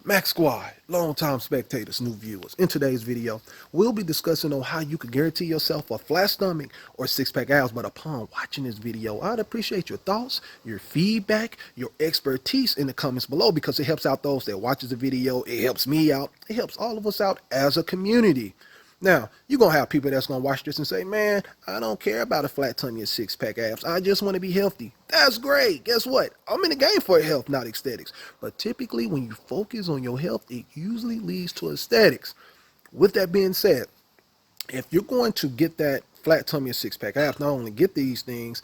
Max Squad, long-time spectators, new viewers. In today's video, we'll be discussing on how you can guarantee yourself a flat stomach or six-pack abs. But upon watching this video, I'd appreciate your thoughts, your feedback, your expertise in the comments below, because it helps out those that watches the video. It helps me out. It helps all of us out as a community. Now, you're going to have people that's going to watch this and say, man, I don't care about a flat tummy and six-pack abs. I just want to be healthy. That's great. Guess what? I'm in the game for health, not aesthetics. But typically, when you focus on your health, it usually leads to aesthetics. With that being said, if you're going to get that flat tummy and six-pack abs, not only get these things,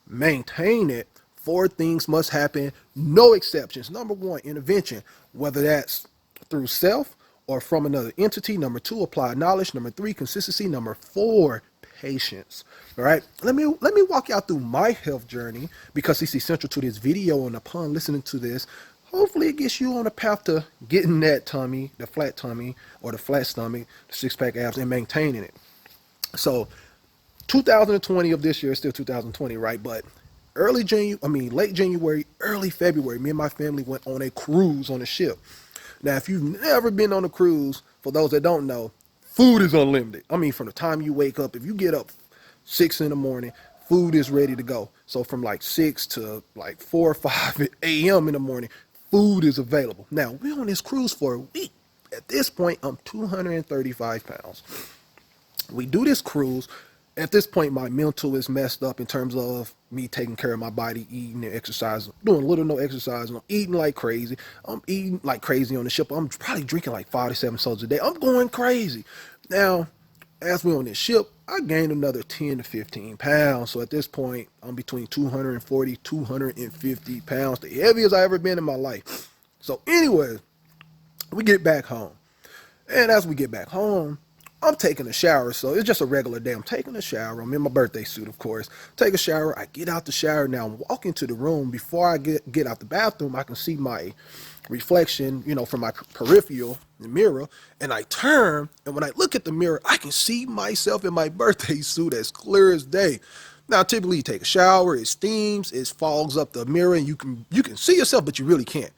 maintain it. Four things must happen, no exceptions. Number one, intervention, whether that's through self or from another entity. Number two, apply knowledge. Number three, consistency. Number four, patience. All right, let me walk y'all through my health journey, because it's essential to this video, and upon listening to this, hopefully it gets you on the path to getting that tummy, the flat tummy or the flat stomach, the six-pack abs, and maintaining it. So 2020 of this year is still 2020, right? But late January, early February, me and my family went on a cruise on a ship. Now, if you've never been on a cruise, for those that don't know, food is unlimited. I mean, from the time you wake up, if you get up 6 in the morning, food is ready to go. So from like 6 to like 4 or 5 a.m. in the morning, food is available. Now, we're on this cruise for a week. At this point, I'm 235 pounds. We do this cruise. At this point, my mental is messed up in terms of me taking care of my body, eating and exercising, doing little no exercise. I'm eating like crazy. I'm eating like crazy on the ship. I'm probably drinking like 5 to 7 sodas a day. I'm going crazy. Now, as we're on this ship, I gained another 10 to 15 pounds. So at this point, I'm between 240, 250 pounds, the heaviest I ever been in my life. So anyway, we get back home. And as we get back home, I'm taking a shower, so it's just a regular day. I'm taking a shower. I'm in my birthday suit, of course. Take a shower. I get out the shower. Now, I'm walking to the room. Before I get out the bathroom, I can see my reflection, from my peripheral mirror. And I turn, and when I look at the mirror, I can see myself in my birthday suit as clear as day. Now, typically, you take a shower, it steams, it fogs up the mirror, and you can see yourself, but you really can't.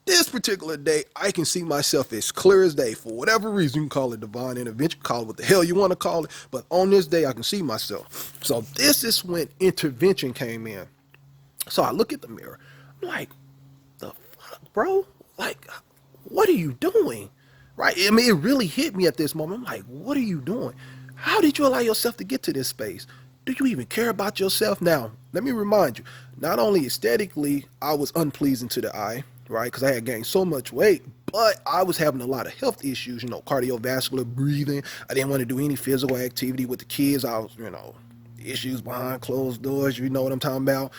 This particular day, I can see myself as clear as day. For whatever reason, you can call it divine intervention, call it what the hell you want to call it, but on this day, I can see myself. So this is when intervention came in. So I look at the mirror. I'm like, the fuck, bro? Like, what are you doing? Right? I mean, it really hit me at this moment. I'm like, what are you doing? How did you allow yourself to get to this space? Do you even care about yourself? Now, let me remind you, not only aesthetically, I was unpleasing to the eye, right? Because I had gained so much weight, but I was having a lot of health issues, cardiovascular, breathing. I didn't want to do any physical activity with the kids. I was, issues behind closed doors, you know what I'm talking about,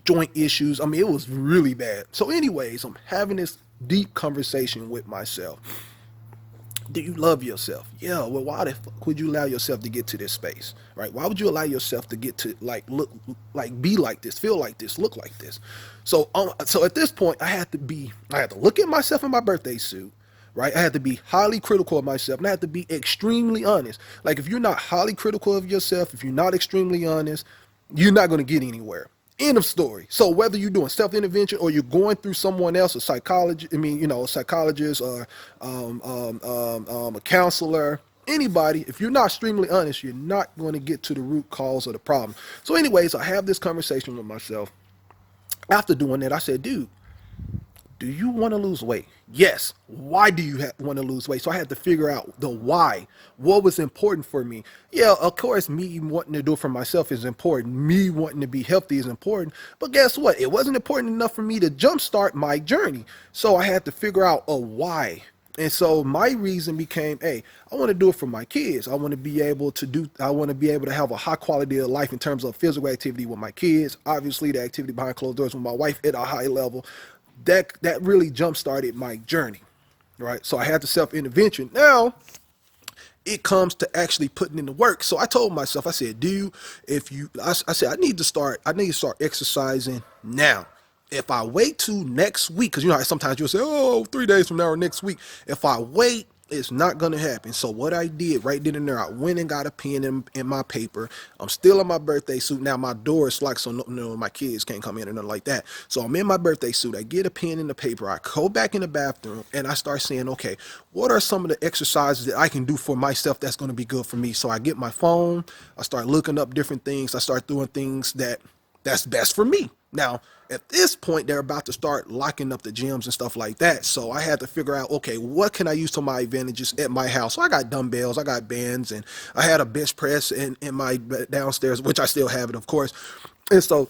joint issues. I mean, it was really bad. So anyways, I'm having this deep conversation with myself. Do you love yourself? Yeah. Well, why the fuck would you allow yourself to get to this space, right? Why would you allow yourself to get to look, be like this, feel like this, look like this? So at this point, I had to look at myself in my birthday suit, right? I had to be highly critical of myself, and I had to be extremely honest. Like, if you're not highly critical of yourself, if you're not extremely honest, you're not going to get anywhere. End of story. So whether you're doing self-intervention or you're going through someone else, a psychologist, a psychologist or a counselor, anybody, if you're not extremely honest, you're not going to get to the root cause of the problem. So anyways, I have this conversation with myself. After doing that, I said, dude, do you want to lose weight? Yes. Why do you want to lose weight? So I had to figure out the why. What was important for me? Yeah, of course, me wanting to do it for myself is important. Me wanting to be healthy is important. But guess what? It wasn't important enough for me to jumpstart my journey. So I had to figure out a why. And so my reason became, hey, I want to do it for my kids. I want to be able to have a high quality of life in terms of physical activity with my kids. Obviously, the activity behind closed doors with my wife at a high level. That really jump-started my journey, right? So I had the self-intervention. Now, it comes to actually putting in the work. So I told myself, I said, I said, I need to start exercising now. If I wait till next week, because sometimes you'll say, oh, 3 days from now or next week. If I wait, It's not gonna happen. So what I did right then and there, I went and got a pen in my paper. I'm still in my birthday suit. Now my door is locked, so no, my kids can't come in or nothing like that. So I'm in my birthday suit. I get a pen in the paper. I go back in the bathroom and I start saying, okay, what are some of the exercises that I can do for myself that's gonna be good for me? So I get my phone. I start looking up different things. I start doing things that's best for me. Now, at this point, they're about to start locking up the gyms and stuff like that. So I had to figure out, okay, what can I use to my advantages at my house? So I got dumbbells, I got bands, and I had a bench press in my downstairs, which I still have it, of course. And so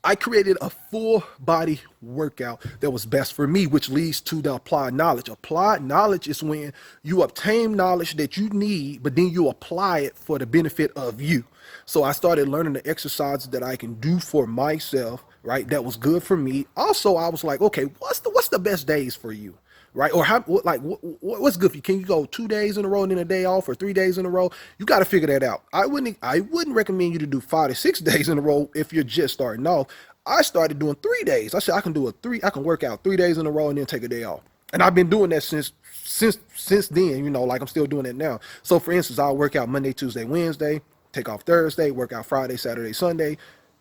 I created a full body workout that was best for me, which leads to the applied knowledge. Applied knowledge is when you obtain knowledge that you need, but then you apply it for the benefit of you. So I started learning the exercises that I can do for myself, right? That was good for me. Also, I was like, okay, what's the best days for you? Right? Or how, what's good for you? Can you go 2 days in a row and then a day off, or 3 days in a row? You got to figure that out. I wouldn't recommend you to do 5 to 6 days in a row if you're just starting off. I started doing 3 days. I said I can work out 3 days in a row and then take a day off. And I've been doing that since then, like I'm still doing it now. So for instance, I'll work out Monday, Tuesday, Wednesday, take off Thursday, work out Friday, Saturday, Sunday,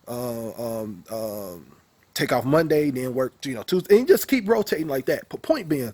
uh, um, um, take off Monday, then work, Tuesday, and just keep rotating like that. But point being,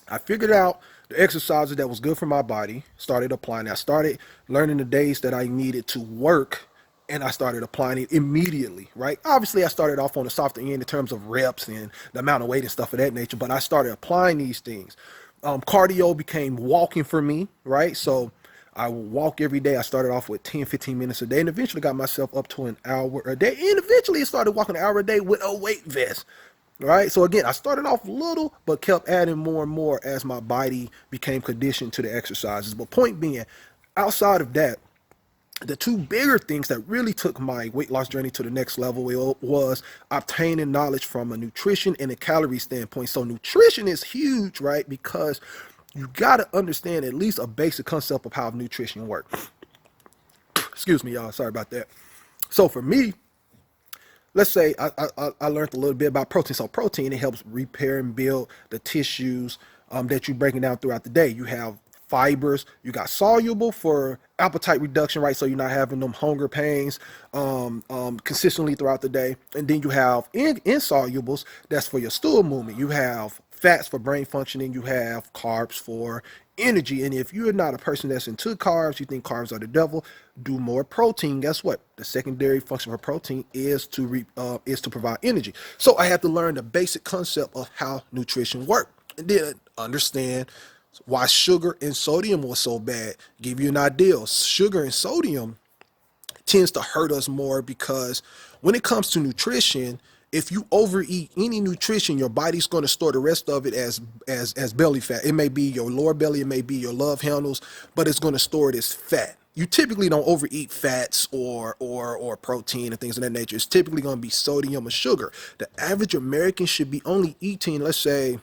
I figured out the exercises that was good for my body, started applying it. I started learning the days that I needed to work, and I started applying it immediately, right? Obviously, I started off on the softer end in terms of reps and the amount of weight and stuff of that nature, but I started applying these things. Cardio became walking for me, right? So I would walk every day. I started off with 10, 15 minutes a day and eventually got myself up to an hour a day. And eventually I started walking an hour a day with a weight vest. Right. So again, I started off little, but kept adding more and more as my body became conditioned to the exercises. But point being, outside of that, the two bigger things that really took my weight loss journey to the next level was obtaining knowledge from a nutrition and a calorie standpoint. So nutrition is huge, right? Because you got to understand at least a basic concept of how nutrition works. Excuse me, y'all. Sorry about that. So for me, let's say I learned a little bit about protein. So protein, it helps repair and build the tissues that you're breaking down throughout the day. You have fibers, you got soluble for appetite reduction, right? So you're not having them hunger pains consistently throughout the day. And then you have insolubles, that's for your stool movement. You have fats for brain functioning, you have carbs for energy. And if you're not a person that's into carbs, you think carbs are the devil, do more protein. Guess what? The secondary function for protein is to provide energy. So I had to learn the basic concept of how nutrition works, and then understand why sugar and sodium was so bad. Give you an idea. Sugar and sodium tends to hurt us more because when it comes to nutrition, if you overeat any nutrition, your body's going to store the rest of it as belly fat. It may be your lower belly, it may be your love handles, but it's going to store it as fat. You typically don't overeat fats or protein and things of that nature. It's typically going to be sodium or sugar. The average American should be only eating, let's say,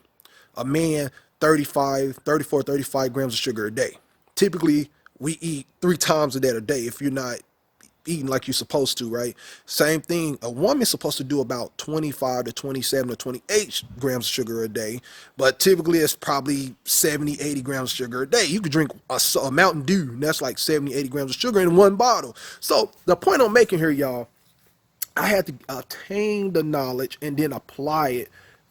a man 35 grams of sugar a day. Typically, we eat 3 times of that a day if you're not eating like you're supposed to, right? Same thing, a woman's supposed to do about 25 to 27 to 28 grams of sugar a day, but typically it's probably 70, 80 grams of sugar a day. You could drink a Mountain Dew, and that's like 70, 80 grams of sugar in one bottle. So the point I'm making here, y'all, I had to obtain the knowledge and then apply it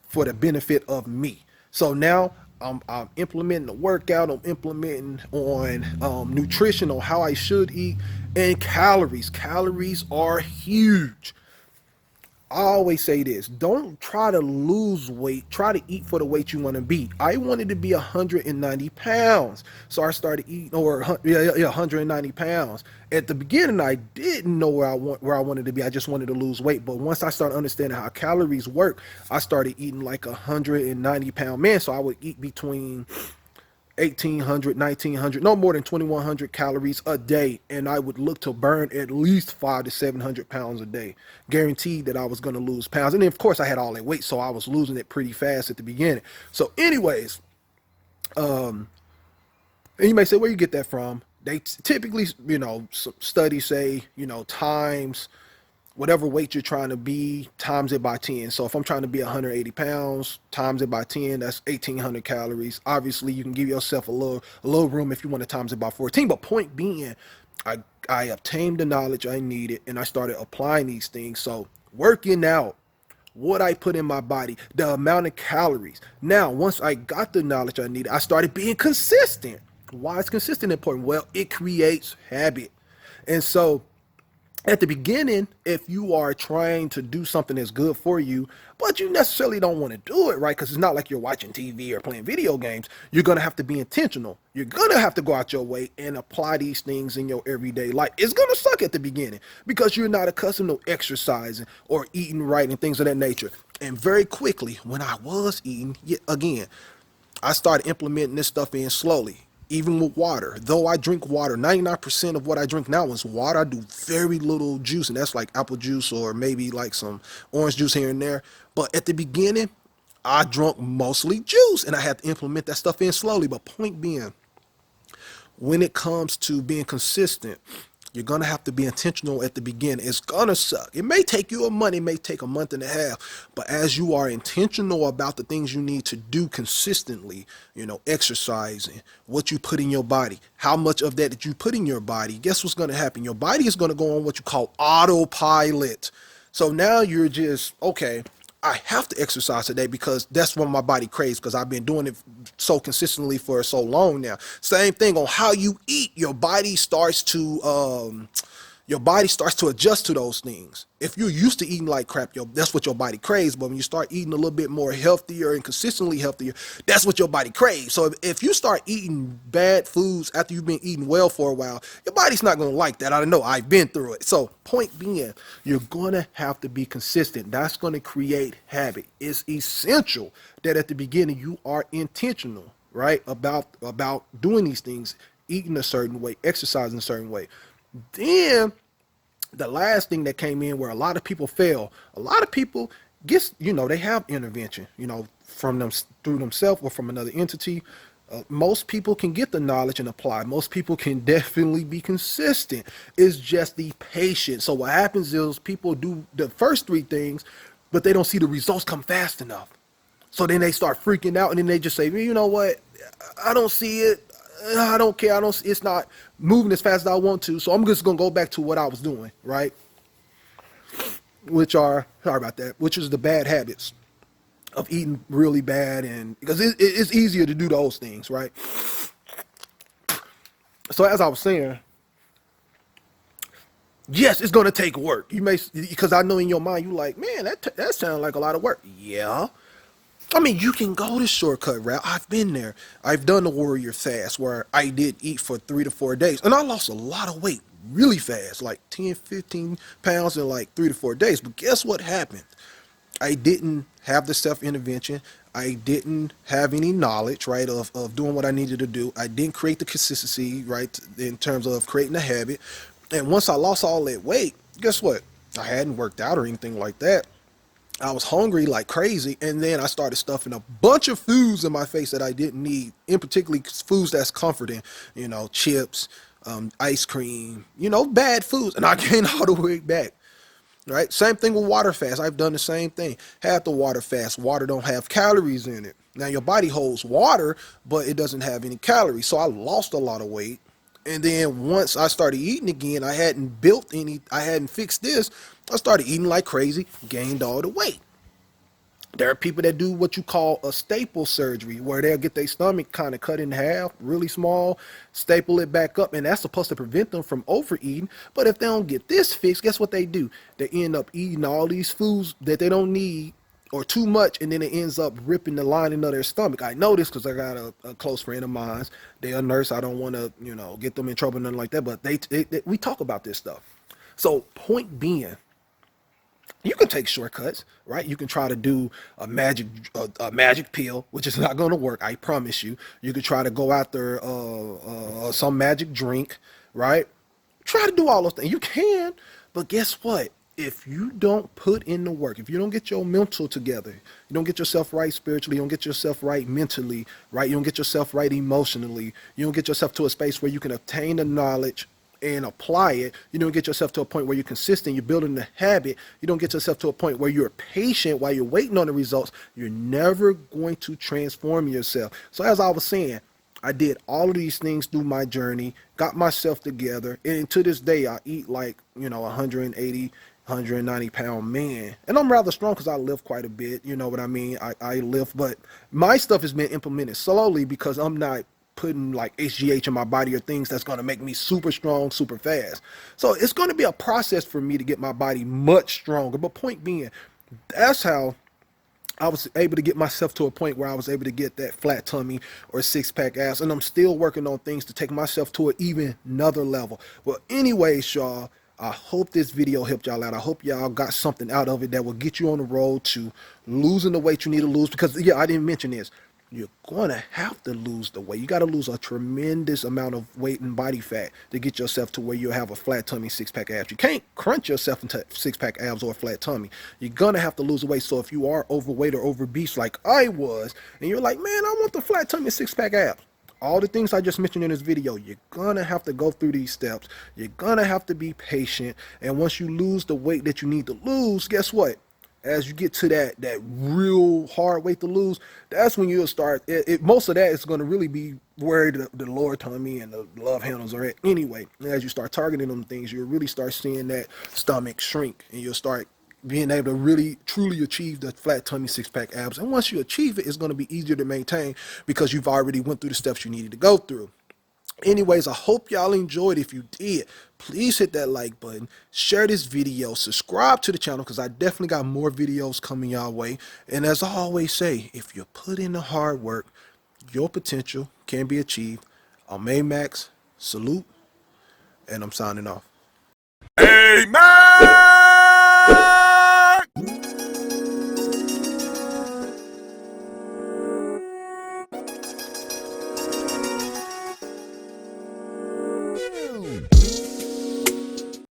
for the benefit of me. So now I'm implementing the workout. I'm implementing on nutrition, on how I should eat, and calories. Calories are huge. I always say this: don't try to lose weight. Try to eat for the weight you want to be. I wanted to be 190 pounds, so I started eating, or 190 pounds. At the beginning, I didn't know where I wanted to be. I just wanted to lose weight. But once I started understanding how calories work, I started eating like 190 pound man. So I would eat between 1,800, 1,900, no more than 2,100 calories a day. And I would look to burn at least 500 to 700 pounds a day. Guaranteed that I was going to lose pounds. And then, of course, I had all that weight, so I was losing it pretty fast at the beginning. So, anyways, and you may say, where you get that from? They typically, studies say, times whatever weight you're trying to be, times it by 10. So if I'm trying to be 180 pounds, times it by 10, that's 1,800 calories. Obviously, you can give yourself a little room if you want to times it by 14. But point being, I I obtained the knowledge I needed, and I started applying these things. So working out, what I put in my body, the amount of calories. Now, once I got the knowledge I needed, I started being consistent. Why is consistent important? Well, it creates habit. And so at the beginning, if you are trying to do something that's good for you, but you necessarily don't want to do it, right? Because it's not like you're watching TV or playing video games. You're going to have to be intentional. You're going to have to go out your way and apply these things in your everyday life. It's going to suck at the beginning because you're not accustomed to exercising or eating right and things of that nature. And very quickly, when I was eating, yet again, I started implementing this stuff in slowly, even with water. Though I drink water, 99% of what I drink now is water. I do very little juice, and that's like apple juice or maybe like some orange juice here and there. But at the beginning, I drank mostly juice, and I had to implement that stuff in slowly. But point being, when it comes to being consistent, you're gonna have to be intentional at the beginning. It's gonna suck. It may take you a month, it may take a month and a half, but as you are intentional about the things you need to do consistently, exercising, what you put in your body, how much of that you put in your body, guess what's gonna happen? Your body is gonna go on what you call autopilot. So now you're just, okay, I have to exercise today because that's what my body craves because I've been doing it so consistently for so long now. Same thing on how you eat. Your body starts to adjust to those things. If you're used to eating like crap, that's what your body craves. But when you start eating a little bit more healthier and consistently healthier, that's what your body craves. So if you start eating bad foods after you've been eating well for a while, your body's not going to like that. I don't know. I've been through it. So point being, you're going to have to be consistent. That's going to create habit. It's essential that at the beginning you are intentional, right? About doing these things, eating a certain way, exercising a certain way. Then the last thing that came in where a lot of people fail, a lot of people they have intervention, from them through themselves or from another entity. Most people can get the knowledge and apply. Most people can definitely be consistent. It's just the patience. So what happens is people do the first three things, but they don't see the results come fast enough. So then they start freaking out, and then they just say, well, you know what? I don't see it. I don't care. It's not moving as fast as I want to. So I'm just going to go back to what I was doing, right? Sorry about that, which is the bad habits of eating really bad. And because it's easier to do those things, right? So as I was saying, yes, it's going to take work. Because I know in your mind, you like, man, that sounds like a lot of work. Yeah. I mean, you can go the shortcut route. I've been there. I've done the warrior fast where I did eat for 3 to 4 days. And I lost a lot of weight really fast, like 10, 15 pounds in like 3 to 4 days. But guess what happened? I didn't have the self-intervention. I didn't have any knowledge, right, of doing what I needed to do. I didn't create the consistency, right, in terms of creating a habit. And once I lost all that weight, guess what? I hadn't worked out or anything like that. I was hungry like crazy, and then I started stuffing a bunch of foods in my face that I didn't need, in particularly foods that's comforting, chips, ice cream, bad foods, and I gained all the way back. Right? Same thing with water fast. I've done the same thing. Had the water fast. Water don't have calories in it. Now your body holds water, but it doesn't have any calories. So I lost a lot of weight. And then once I started eating again, I hadn't fixed this. I started eating like crazy, gained all the weight. There are people that do what you call a staple surgery, where they'll get their stomach kind of cut in half, really small, staple it back up, and that's supposed to prevent them from overeating. But if they don't get this fixed, guess what they do? They end up eating all these foods that they don't need or too much, and then it ends up ripping the lining of their stomach. I know this because I got a close friend of mine. They're a nurse. I don't want to, get them in trouble, nothing like that. But we talk about this stuff. So point being, you can take shortcuts, right? You can try to do a magic pill, which is not going to work. I promise you. You could try to go after some magic drink, right? Try to do all those things. You can, but guess what? If you don't put in the work, if you don't get your mental together, you don't get yourself right spiritually, you don't get yourself right mentally, right? You don't get yourself right emotionally, you don't get yourself to a space where you can obtain the knowledge, and apply it, you don't get yourself to a point where you're consistent, you're building the habit, you don't get yourself to a point where you're patient while you're waiting on the results, you're never going to transform yourself. So as I was saying, I did all of these things through my journey, got myself together, and to this day I eat like, 180, 190-pound man. And I'm rather strong because I lift quite a bit, you know what I mean? I lift, but my stuff has been implemented slowly because I'm not putting like HGH in my body or things that's going to make me super strong, super fast. So it's going to be a process for me to get my body much stronger. But point being, that's how I was able to get myself to a point where I was able to get that flat tummy or six-pack ass, and I'm still working on things to take myself to an even another level. Well, anyways, y'all, I hope this video helped y'all out. I hope y'all got something out of it that will get you on the road to losing the weight you need to lose. Because, yeah, I didn't mention this. You're going to have to lose the weight. You got to lose a tremendous amount of weight and body fat to get yourself to where you have a flat tummy, six-pack abs. You can't crunch yourself into six-pack abs or a flat tummy. You're going to have to lose the weight. So if you are overweight or obese like I was, and you're like, man, I want the flat tummy, six-pack abs, all the things I just mentioned in this video, you're gonna have to go through these steps. You're gonna have to be patient. And once you lose the weight that you need to lose, guess what? As you get to that real hard weight to lose, that's when you'll start. Most of that is going to really be where the lower tummy and the love handles are at anyway. And as you start targeting them things, you'll really start seeing that stomach shrink, and you'll start being able to really truly achieve the flat tummy, six-pack abs. And once you achieve it, it's going to be easier to maintain because you've already went through the steps you needed to go through. Anyways, I hope y'all enjoyed. If you did, please hit that like button, share this video, subscribe to the channel because I definitely got more videos coming y'all way. And as I always say, if you put in the hard work, your potential can be achieved. I'm Amax, salute, and I'm signing off. Amen.